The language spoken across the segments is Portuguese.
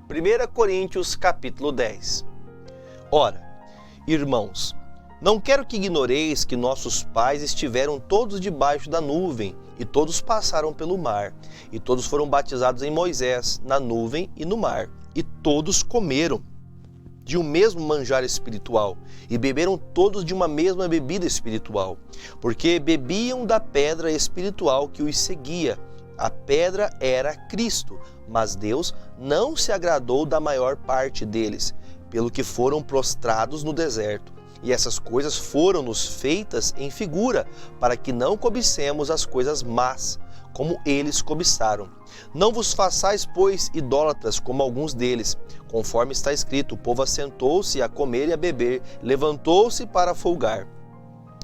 1 Coríntios capítulo 10. Ora, irmãos, não quero que ignoreis que nossos pais estiveram todos debaixo da nuvem, e todos passaram pelo mar, e todos foram batizados em Moisés, na nuvem e no mar, e todos comeram de um mesmo manjar espiritual, e beberam todos de uma mesma bebida espiritual, porque bebiam da pedra espiritual que os seguia. A pedra era Cristo, mas Deus não se agradou da maior parte deles, pelo que foram prostrados no deserto. E essas coisas foram-nos feitas em figura, para que não cobicemos as coisas más, como eles cobiçaram. Não vos façais, pois, idólatras, como alguns deles. Conforme está escrito, o povo assentou-se a comer e a beber, levantou-se para folgar.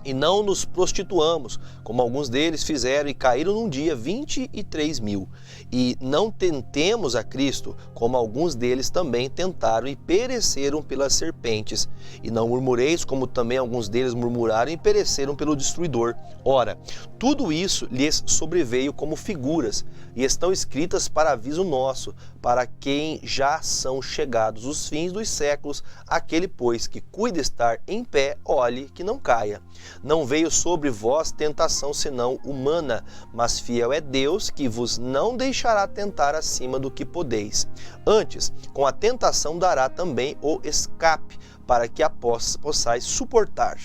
E não nos prostituamos, como alguns deles fizeram, e caíram num dia 23.000. E não tentemos a Cristo, como alguns deles também tentaram e pereceram pelas serpentes. E não murmureis, como também alguns deles murmuraram e pereceram pelo destruidor. Ora, tudo isso lhes sobreveio como figuras, e estão escritas para aviso nosso, para quem já são chegados os fins dos séculos, aquele, pois, que cuida estar em pé, olhe que não caia. Não veio sobre vós tentação senão humana, mas fiel é Deus, que vos não deixará tentar acima do que podeis. Antes, com a tentação dará também o escape, para que a possais suportar.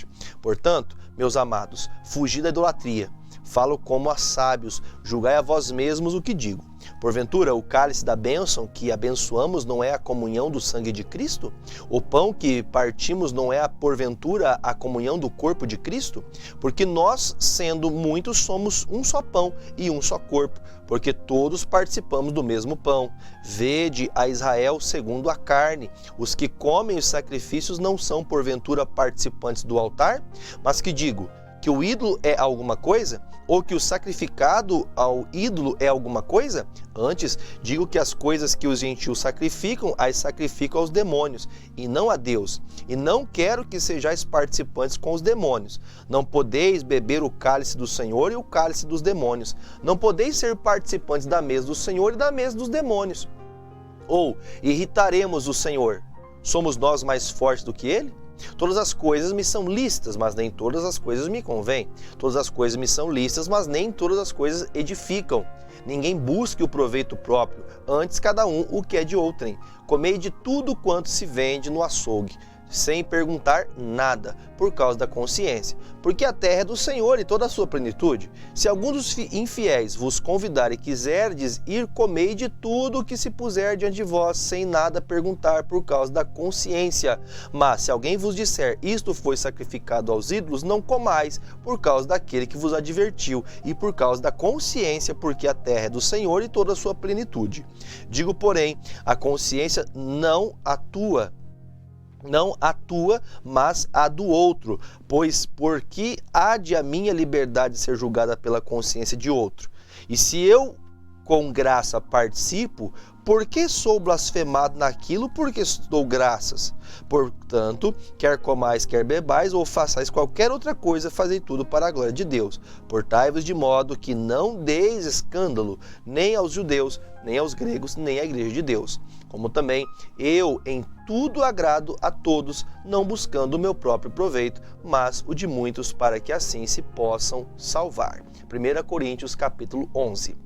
Portanto, meus amados, fugi da idolatria. Falo como a sábios, julgai a vós mesmos o que digo. Porventura, o cálice da bênção que abençoamos não é a comunhão do sangue de Cristo? O pão que partimos não é, porventura, a comunhão do corpo de Cristo? Porque nós, sendo muitos, somos um só pão e um só corpo, porque todos participamos do mesmo pão. Vede a Israel segundo a carne. Os que comem os sacrifícios não são, porventura, participantes do altar? Mas que digo? Que o ídolo é alguma coisa? Ou que o sacrificado ao ídolo é alguma coisa? Antes, digo que as coisas que os gentios sacrificam, as sacrificam aos demônios, e não a Deus. E não quero que sejais participantes com os demônios. Não podeis beber o cálice do Senhor e o cálice dos demônios. Não podeis ser participantes da mesa do Senhor e da mesa dos demônios. Ou irritaremos o Senhor? Somos nós mais fortes do que ele? Todas as coisas me são lícitas, mas nem todas as coisas me convêm. Todas as coisas me são lícitas, mas nem todas as coisas edificam. Ninguém busque o proveito próprio, antes cada um o que é de outrem. Comei de tudo quanto se vende no açougue, sem perguntar nada, por causa da consciência. Porque a terra é do Senhor e toda a sua plenitude. Se algum dos infiéis vos convidar e quiserdes ir, comei de tudo o que se puser diante de vós, sem nada perguntar, por causa da consciência. Mas se alguém vos disser, isto foi sacrificado aos ídolos, não comais, por causa daquele que vos advertiu, e por causa da consciência, porque a terra é do Senhor e toda a sua plenitude. Digo, porém, a consciência não atua, mas a do outro, pois porque há de a minha liberdade ser julgada pela consciência de outro? E se eu com graça participo, por que sou blasfemado naquilo por que dou graças? Portanto, quer comais, quer bebais, ou façais qualquer outra coisa, fazei tudo para a glória de Deus. Portai-vos de modo que não deis escândalo, nem aos judeus, nem aos gregos, nem à igreja de Deus. Como também eu em tudo agrado a todos, não buscando o meu próprio proveito, mas o de muitos, para que assim se possam salvar. 1 Coríntios capítulo 11.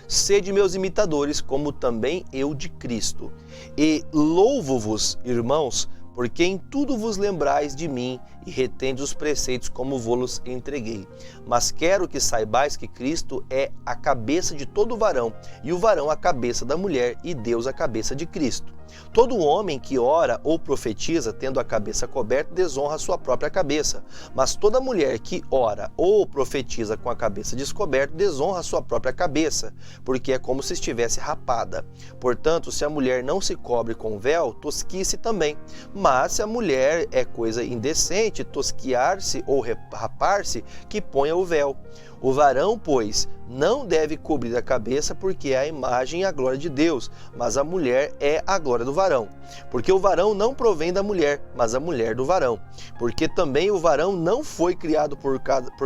Sede meus imitadores, como também eu de Cristo. E louvo-vos, irmãos, porque em tudo vos lembrais de mim e retendes os preceitos como vos entreguei. Mas quero que saibais que Cristo é a cabeça de todo varão, e o varão a cabeça da mulher, e Deus a cabeça de Cristo. Todo homem que ora ou profetiza, tendo a cabeça coberta, desonra a sua própria cabeça. Mas toda mulher que ora ou profetiza com a cabeça descoberta, desonra a sua própria cabeça, porque é como se estivesse rapada. Portanto, se a mulher não se cobre com véu, tosquice também. Mas se a mulher é coisa indecente, tosquiar-se ou rapar-se, que ponha o véu. O varão, pois, não deve cobrir a cabeça, porque é a imagem e a glória de Deus, mas a mulher é a glória do varão. Porque o varão não provém da mulher, mas a mulher do varão. Porque também o varão não foi criado por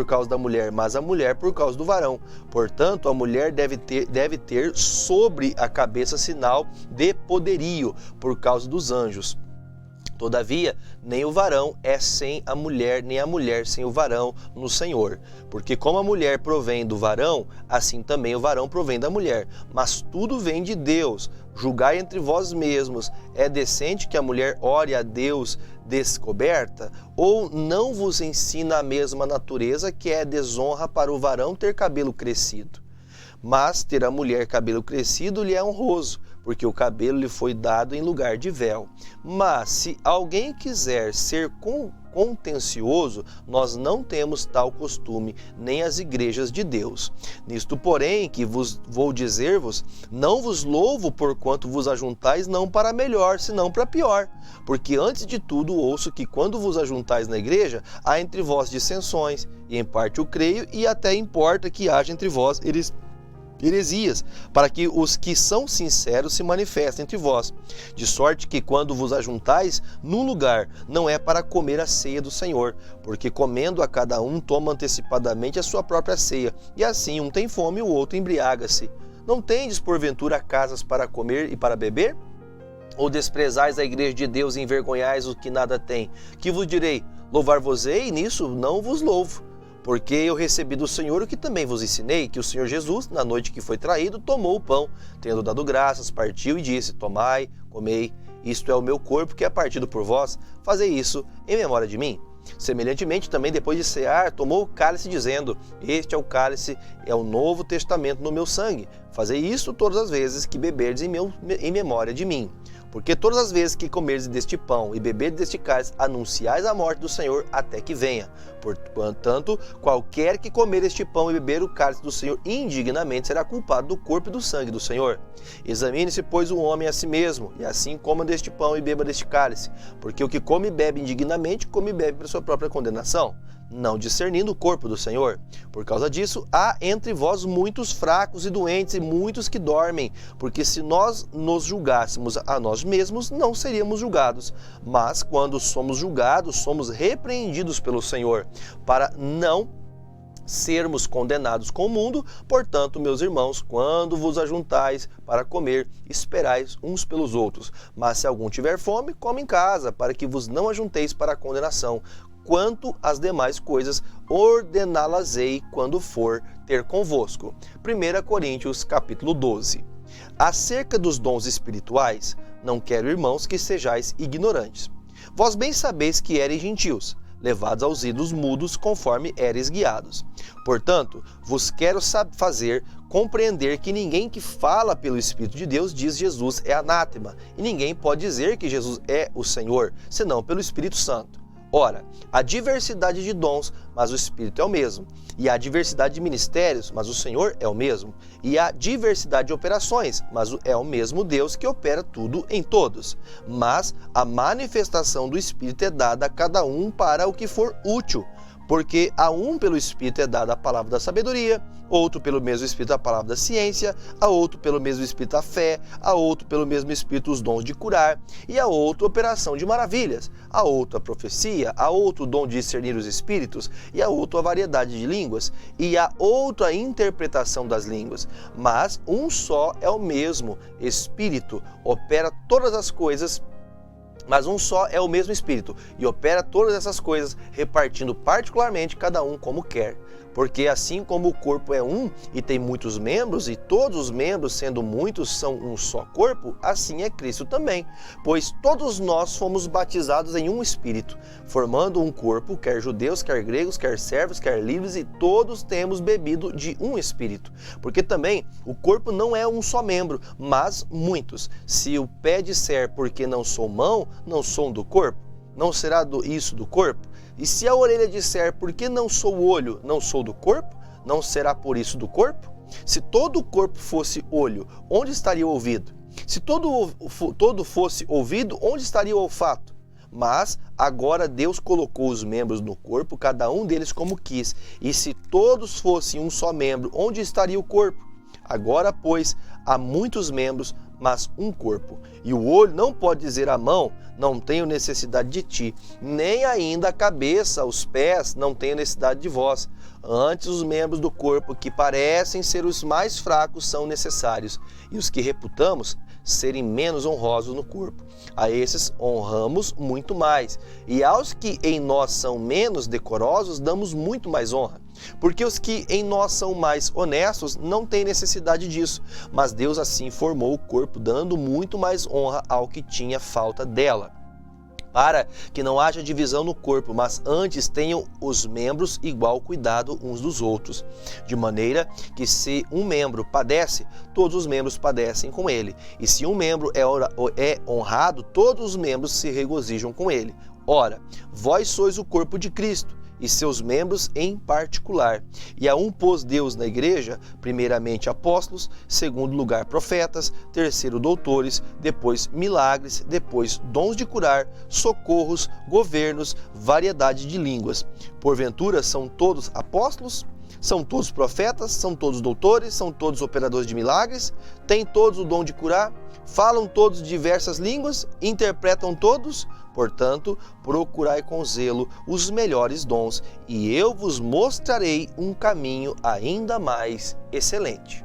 causa da mulher, mas a mulher por causa do varão. Portanto, a mulher deve ter sobre a cabeça sinal de poderio, por causa dos anjos. Todavia, nem o varão é sem a mulher, nem a mulher sem o varão no Senhor. Porque como a mulher provém do varão, assim também o varão provém da mulher. Mas tudo vem de Deus. Julgai entre vós mesmos. É decente que a mulher ore a Deus descoberta? Ou não vos ensina a mesma natureza, que é desonra para o varão ter cabelo crescido? Mas ter a mulher cabelo crescido lhe é honroso, porque o cabelo lhe foi dado em lugar de véu. Mas se alguém quiser ser contencioso, nós não temos tal costume, nem as igrejas de Deus. Nisto, porém, que vou dizer-vos, não vos louvo porquanto vos ajuntais não para melhor, senão para pior. Porque antes de tudo ouço que quando vos ajuntais na igreja, há entre vós dissensões, e em parte o creio, e até importa que haja entre vós heresias, para que os que são sinceros se manifestem entre vós. De sorte que quando vos ajuntais num lugar, não é para comer a ceia do Senhor, porque comendo a cada um toma antecipadamente a sua própria ceia, e assim um tem fome e o outro embriaga-se. Não tendes porventura casas para comer e para beber? Ou desprezais a igreja de Deus e envergonhais o que nada tem? Que vos direi? Louvar-vos-ei, nisso não vos louvo. Porque eu recebi do Senhor o que também vos ensinei, que o Senhor Jesus, na noite que foi traído, tomou o pão, tendo dado graças, partiu e disse: tomai, comei, isto é o meu corpo que é partido por vós, fazei isso em memória de mim. Semelhantemente, também depois de cear, tomou o cálice, dizendo: este é o cálice, é o novo testamento no meu sangue. Fazei isso todas as vezes que beberdes em memória de mim. Porque todas as vezes que comerdes deste pão e beberdes deste cálice, anunciais a morte do Senhor até que venha. Portanto, qualquer que comer este pão e beber o cálice do Senhor indignamente será culpado do corpo e do sangue do Senhor. Examine-se, pois, o homem a si mesmo, e assim coma deste pão e beba deste cálice. Porque o que come e bebe indignamente, come e bebe para sua própria condenação, não discernindo o corpo do Senhor. Por causa disso, há entre vós muitos fracos e doentes e muitos que dormem, porque se nós nos julgássemos a nós mesmos, não seríamos julgados. Mas quando somos julgados, somos repreendidos pelo Senhor, para não sermos condenados com o mundo. Portanto, meus irmãos, quando vos ajuntais para comer, esperais uns pelos outros. Mas se algum tiver fome, come em casa, para que vos não ajunteis para a condenação. Quanto às demais coisas, ordená-las-ei quando for ter convosco. 1 Coríntios, capítulo 12. Acerca dos dons espirituais, não quero, irmãos, que sejais ignorantes. Vós bem sabeis que ereis gentios, levados aos ídolos mudos, conforme ereis guiados. Portanto, vos quero fazer compreender que ninguém que fala pelo Espírito de Deus diz Jesus é anátema, e ninguém pode dizer que Jesus é o Senhor, senão pelo Espírito Santo. Ora, há diversidade de dons, mas o Espírito é o mesmo. E há diversidade de ministérios, mas o Senhor é o mesmo. E há diversidade de operações, mas é o mesmo Deus que opera tudo em todos. Mas a manifestação do Espírito é dada a cada um para o que for útil. Porque a um pelo Espírito é dada a palavra da sabedoria, outro pelo mesmo Espírito a palavra da ciência, a outro pelo mesmo Espírito a fé, a outro pelo mesmo Espírito os dons de curar, e a outro a operação de maravilhas, a outro a profecia, a outro o dom de discernir os espíritos, e a outro a variedade de línguas, e a outro a interpretação das línguas. Mas um só é o mesmo Espírito, opera todas as coisas. Mas um só é o mesmo Espírito, e opera todas essas coisas, repartindo particularmente cada um como quer. Porque assim como o corpo é um e tem muitos membros, e todos os membros, sendo muitos, são um só corpo, assim é Cristo também. Pois todos nós fomos batizados em um Espírito, formando um corpo, quer judeus, quer gregos, quer servos, quer livres, e todos temos bebido de um Espírito. Porque também o corpo não é um só membro, mas muitos. Se o pé disser, porque não sou mão, não sou do corpo, não será isso do corpo? E se a orelha disser, porque não sou olho, não sou do corpo, não será por isso do corpo? Se todo o corpo fosse olho, onde estaria o ouvido? Se todo fosse ouvido, onde estaria o olfato? Mas agora Deus colocou os membros no corpo, cada um deles como quis. E se todos fossem um só membro, onde estaria o corpo? Agora, pois, há muitos membros, mas um corpo. E o olho não pode dizer à mão, não tenho necessidade de ti, nem ainda a cabeça, os pés, não tenho necessidade de vós. Antes, os membros do corpo que parecem ser os mais fracos são necessários, e os que reputamos serem menos honrosos no corpo. A esses honramos muito mais, e aos que em nós são menos decorosos damos muito mais honra. Porque os que em nós são mais honestos não têm necessidade disso, mas Deus assim formou o corpo, dando muito mais honra ao que tinha falta dela. Para que não haja divisão no corpo, mas antes tenham os membros igual cuidado uns dos outros. De maneira que se um membro padece, todos os membros padecem com ele. E se um membro é honrado, todos os membros se regozijam com ele. Ora, vós sois o corpo de Cristo, e seus membros em particular. E a um pôs Deus na igreja, primeiramente apóstolos, segundo lugar profetas, terceiro doutores, depois milagres, depois dons de curar, socorros, governos, variedade de línguas. Porventura são todos apóstolos? São todos profetas? São todos doutores? São todos operadores de milagres? Têm todos o dom de curar? Falam todos diversas línguas? Interpretam todos? Portanto, procurai com zelo os melhores dons, e eu vos mostrarei um caminho ainda mais excelente.